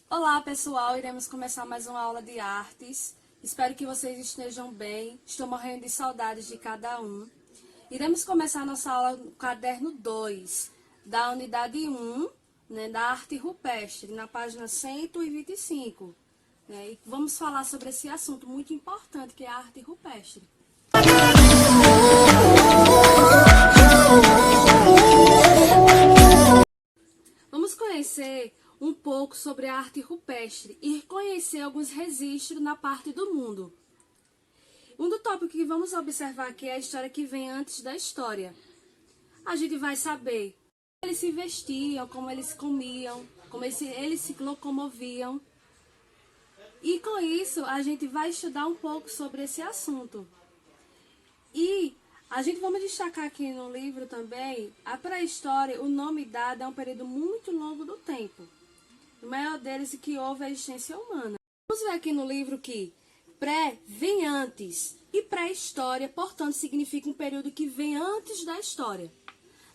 Olá pessoal, iremos começar mais uma aula de artes. Espero que vocês estejam bem, estou morrendo de saudades de cada um. Iremos começar nossa aula no caderno 2, da unidade 1, da arte rupestre, na página 125. E vamos falar sobre esse assunto muito importante que é a arte rupestre. Vamos conhecer um pouco sobre a arte rupestre e conhecer alguns registros na parte do mundo. Um do tópico que vamos observar aqui é a história que vem antes da história. A gente vai saber como eles se vestiam, como eles comiam, como eles se locomoviam. E com isso a gente vai estudar um pouco sobre esse assunto. E a gente vamos destacar aqui no livro também a pré-história, o nome dado é um período muito longo do tempo. O maior deles que houve a existência humana. Vamos ver aqui no livro que pré vem antes e pré-história, portanto, significa um período que vem antes da história.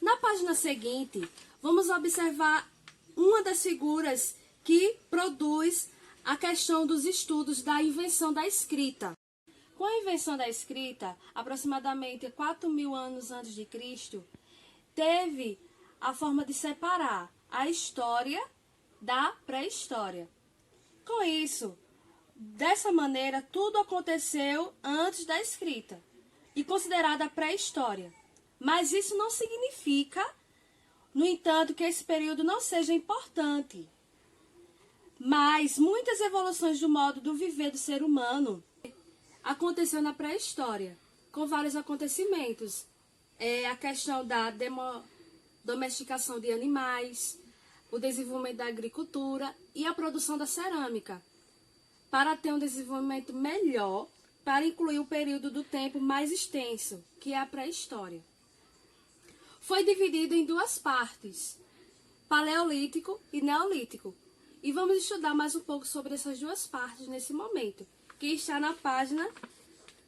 Na página seguinte, vamos observar uma das figuras que produz a questão dos estudos da invenção da escrita. Com a invenção da escrita, aproximadamente 4.000 anos antes de Cristo, teve a forma de separar a história da pré-história. Com isso, dessa maneira, tudo aconteceu antes da escrita e considerada a pré-história. Mas isso não significa, no entanto, que esse período não seja importante. Mas muitas evoluções do modo do viver do ser humano aconteceu na pré-história, com vários acontecimentos. A questão da domesticação de animais, o desenvolvimento da agricultura e a produção da cerâmica, para ter um desenvolvimento melhor, para incluir o período do tempo mais extenso, que é a pré-história. Foi dividido em duas partes, paleolítico e neolítico. E vamos estudar mais um pouco sobre essas duas partes nesse momento, que está na página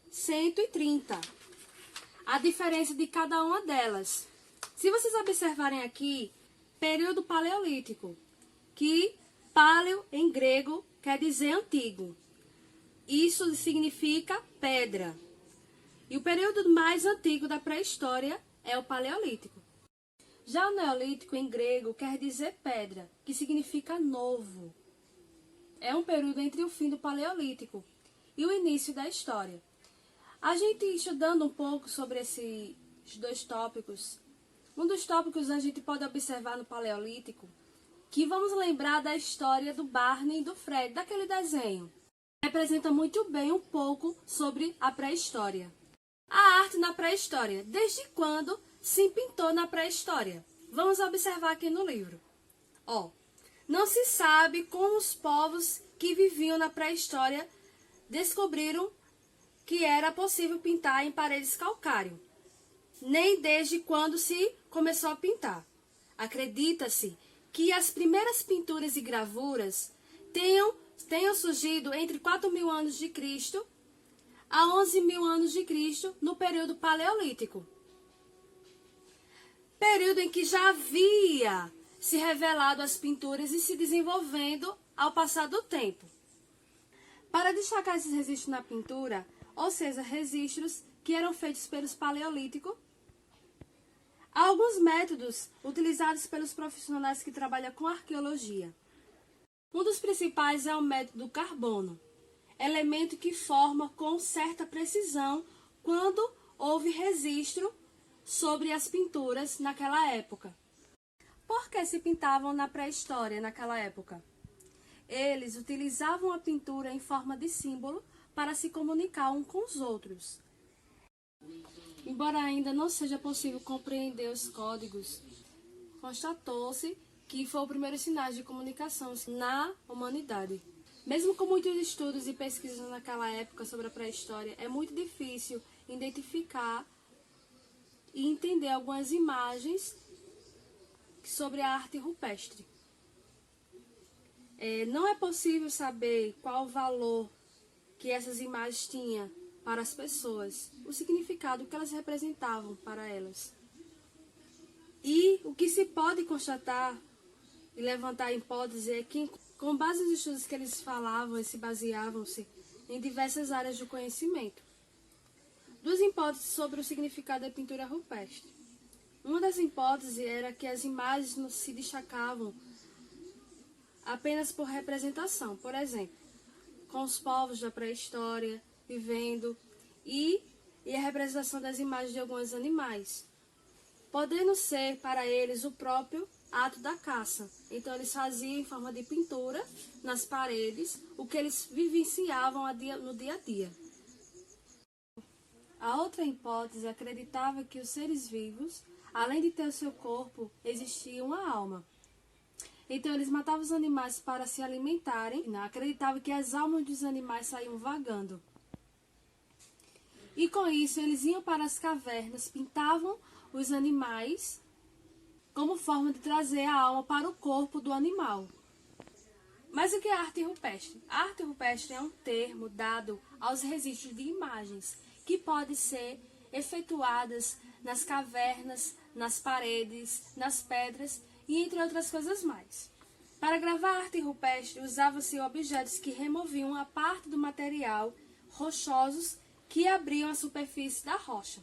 130. A diferença de cada uma delas. Se vocês observarem aqui, período paleolítico, que paleo em grego quer dizer antigo. Isso significa pedra. E o período mais antigo da pré-história é o paleolítico. Já o neolítico em grego quer dizer pedra, que significa novo. É um período entre o fim do paleolítico e o início da história. A gente estudando um pouco sobre esses dois tópicos, um dos tópicos a gente pode observar no paleolítico, que vamos lembrar da história do Barney e do Fred, daquele desenho. Representa muito bem um pouco sobre a pré-história. A arte na pré-história, desde quando se pintou na pré-história? Vamos observar aqui no livro. Não se sabe como os povos que viviam na pré-história descobriram que era possível pintar em paredes calcário, nem desde quando se começou a pintar. Acredita-se que as primeiras pinturas e gravuras tenham surgido entre 4.000 anos de Cristo a 11.000 anos de Cristo, no período paleolítico. Período em que já havia se revelado as pinturas e se desenvolvendo ao passar do tempo. Para destacar esses registros na pintura, ou seja, registros que eram feitos pelos paleolíticos, há alguns métodos utilizados pelos profissionais que trabalham com arqueologia. Um dos principais é o método do carbono, elemento que forma com certa precisão quando houve registro sobre as pinturas naquela época. Por que se pintavam na pré-história naquela época? Eles utilizavam a pintura em forma de símbolo para se comunicar uns com os outros. Embora ainda não seja possível compreender os códigos, constatou-se que foi o primeiro sinal de comunicação na humanidade. Mesmo com muitos estudos e pesquisas naquela época sobre a pré-história, é muito difícil identificar e entender algumas imagens sobre a arte rupestre. Não é possível saber qual o valor que essas imagens tinham para as pessoas, o significado que elas representavam para elas. E o que se pode constatar e levantar a hipótese é que, com base nos estudos que eles falavam e se baseavam-se em diversas áreas do conhecimento. Duas hipóteses sobre o significado da pintura rupestre. Uma das hipóteses era que as imagens não se destacavam apenas por representação, por exemplo, com os povos da pré-história vivendo e a representação das imagens de alguns animais, podendo ser para eles o próprio ato da caça. Então eles faziam em forma de pintura nas paredes o que eles vivenciavam no dia a dia. A outra hipótese acreditava que os seres vivos, além de ter o seu corpo, existia uma alma. Então eles matavam os animais para se alimentarem, e acreditavam que as almas dos animais saíam vagando. E com isso eles iam para as cavernas, pintavam os animais como forma de trazer a alma para o corpo do animal. Mas o que é arte rupestre? A arte rupestre é um termo dado aos registros de imagens que podem ser efetuadas nas cavernas, nas paredes, nas pedras e entre outras coisas mais. Para gravar arte rupestre, usavam-se objetos que removiam a parte do material rochosos que abriam a superfície da rocha.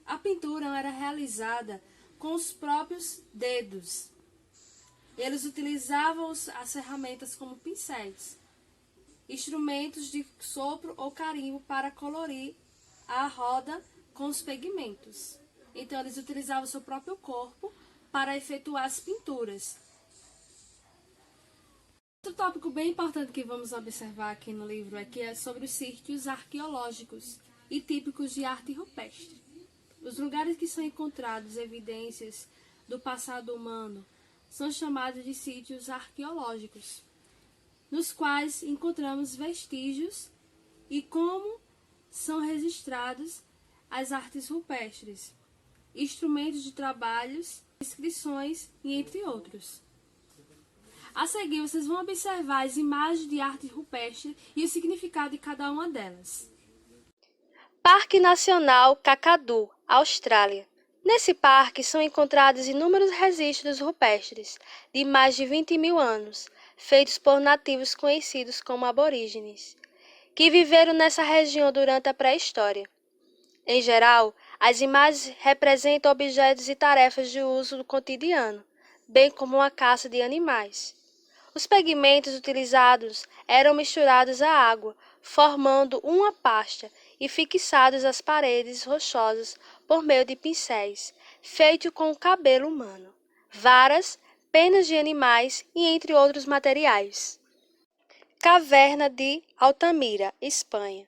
A pintura era realizada com os próprios dedos. Eles utilizavam as ferramentas como pincéis, instrumentos de sopro ou carimbo para colorir a roda com os pigmentos. Então, eles utilizavam o seu próprio corpo para efetuar as pinturas. Outro tópico bem importante que vamos observar aqui no livro é sobre os sítios arqueológicos e típicos de arte rupestre. Os lugares que são encontrados evidências do passado humano são chamados de sítios arqueológicos, nos quais encontramos vestígios e como são registrados as artes rupestres, instrumentos de trabalhos, inscrições e entre outros. A seguir, vocês vão observar as imagens de arte rupestre e o significado de cada uma delas. Parque Nacional Kakadu, Austrália. Nesse parque são encontrados inúmeros registros rupestres de mais de 20 mil anos, feitos por nativos conhecidos como aborígenes, que viveram nessa região durante a pré-história. Em geral, as imagens representam objetos e tarefas de uso do cotidiano, bem como a caça de animais. Os pigmentos utilizados eram misturados à água, formando uma pasta e fixados às paredes rochosas por meio de pincéis, feito com o cabelo humano, varas, penas de animais e entre outros materiais. Caverna de Altamira, Espanha.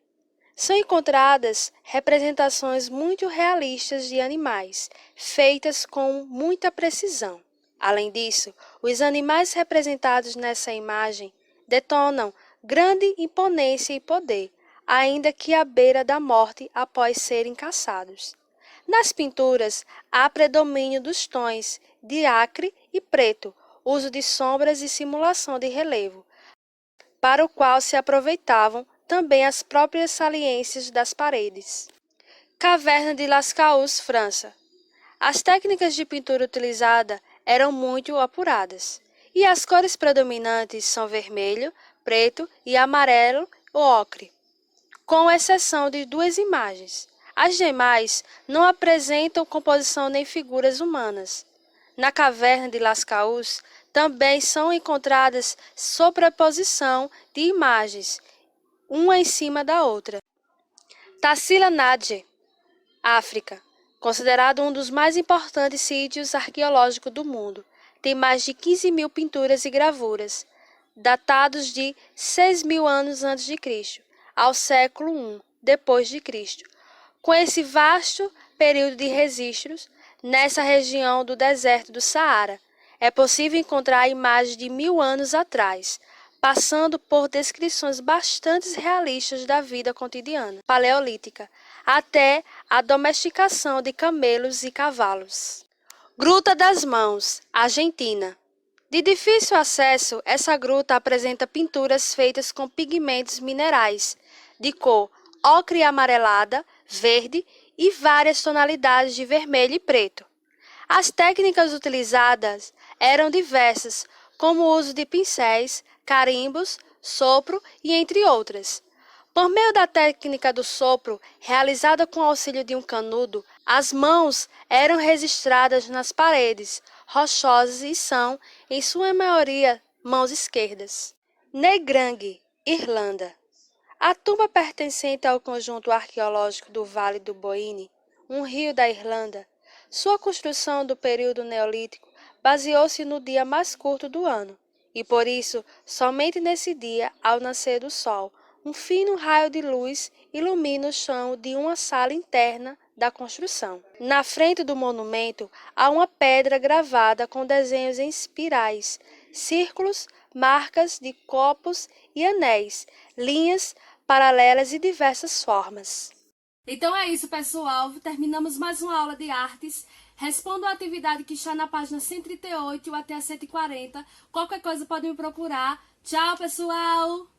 São encontradas representações muito realistas de animais, feitas com muita precisão. Além disso, os animais representados nessa imagem detonam grande imponência e poder, ainda que à beira da morte após serem caçados. Nas pinturas, há predomínio dos tons de acre e preto, uso de sombras e simulação de relevo, para o qual se aproveitavam também as próprias saliências das paredes. Caverna de Lascaux, França. As técnicas de pintura utilizada eram muito apuradas, e as cores predominantes são vermelho, preto e amarelo ou ocre, com exceção de duas imagens. As demais não apresentam composição nem figuras humanas. Na caverna de Lascaux também são encontradas sobreposição de imagens, uma em cima da outra. Tassila Nadje, África. Considerado um dos mais importantes sítios arqueológicos do mundo, tem mais de 15 mil pinturas e gravuras, datados de 6.000 anos antes de Cristo, ao século I depois de Cristo. Com esse vasto período de registros, nessa região do deserto do Saara, é possível encontrar imagens de 1.000 anos atrás, passando por descrições bastante realistas da vida cotidiana paleolítica, até a domesticação de camelos e cavalos. Gruta das Mãos, Argentina. De difícil acesso, essa gruta apresenta pinturas feitas com pigmentos minerais, de cor ocre amarelada, verde e várias tonalidades de vermelho e preto. As técnicas utilizadas eram diversas, como o uso de pincéis, carimbos, sopro e entre outras. Por meio da técnica do sopro, realizada com o auxílio de um canudo, as mãos eram registradas nas paredes rochosas e são, em sua maioria, mãos esquerdas. Negrang, Irlanda. A tumba pertencente ao conjunto arqueológico do Vale do Boyne, um rio da Irlanda. Sua construção do período neolítico baseou-se no dia mais curto do ano, e por isso, somente nesse dia, ao nascer do sol, um fino raio de luz ilumina o chão de uma sala interna da construção. Na frente do monumento há uma pedra gravada com desenhos em espirais, círculos, marcas de copos e anéis, linhas paralelas e diversas formas. Então é isso, pessoal. Terminamos mais uma aula de artes. Respondo a atividade que está na página 138 até a 140. Qualquer coisa pode me procurar. Tchau, pessoal!